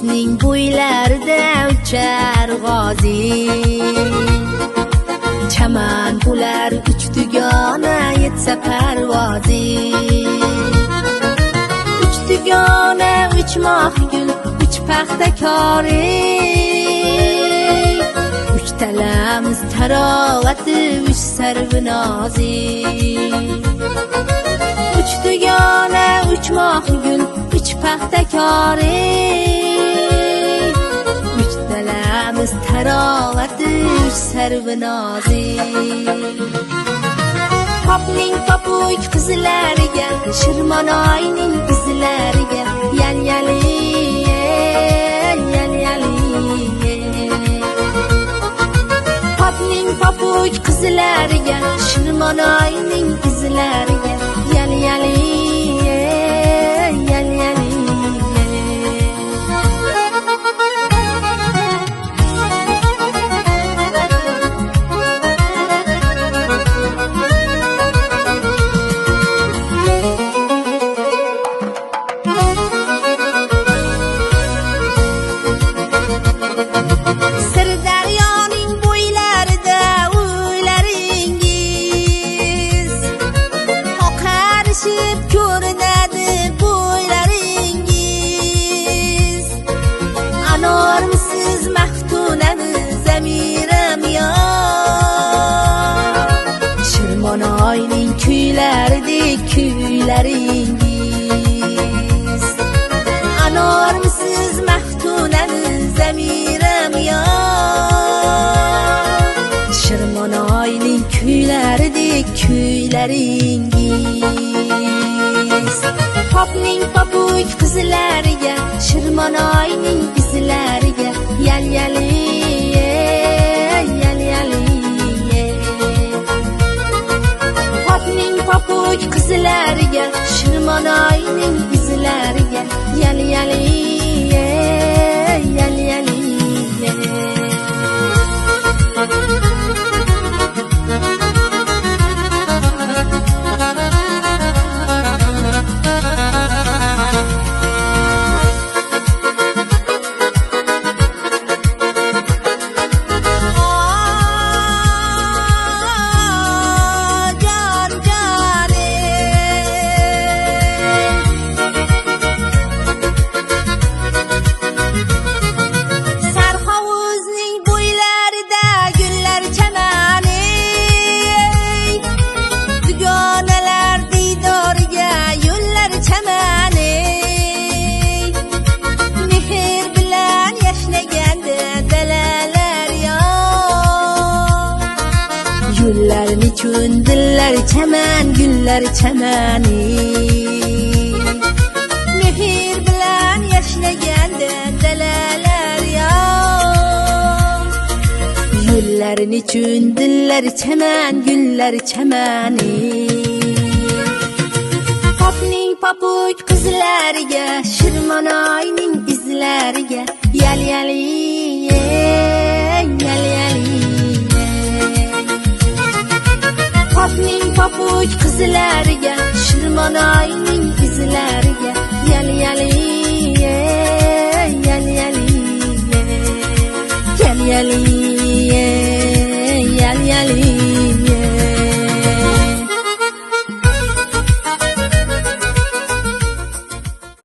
hovuzning bo'ylarida uchar g'ozi. Chaman bo'lar uch tugona yetsa parvozi. Uch tugona uch moh gul uch paxta kori. Uch talamiz tarovati uch sarvinozi. Uch tugona uch moh gul uch paxta kori. Uch talamiz tarovati uch sarvinozi. Popning popuk qizlariga Shirmonoyning izlariga yal-yali yal-yali. Popning popuk qizlariga Shirmonoyning izlariga yal-yali yal-yali. Sirdaryoning bo'ylarida uylaringiz oqarishib ko'rinadi bo'ylaringiz. Anormisiz maftunami zamiram yo Shirmonoyning kuylaridek kuylaringiz. Anormisiz maftunami zamiram yo Shirmonoyning kuylaridek kuylaringiz. Popning popuk qizlariga Shirmonoyning izlariga yal-yali yal-yali. Popning popuk qizlariga Shirmonoyning izlariga yal-yali yal-yali. Gullar nechun dillar chaman gullar chamani. Mehr bilan yashnaganda dalalar yo. Gullar nechun dillar chaman gullar chamani. Popning popuk qizlariga Shirmonoyning izlariga yal-yali yal-yali. Popning popuk qizlariga Shirmonoyning izlariga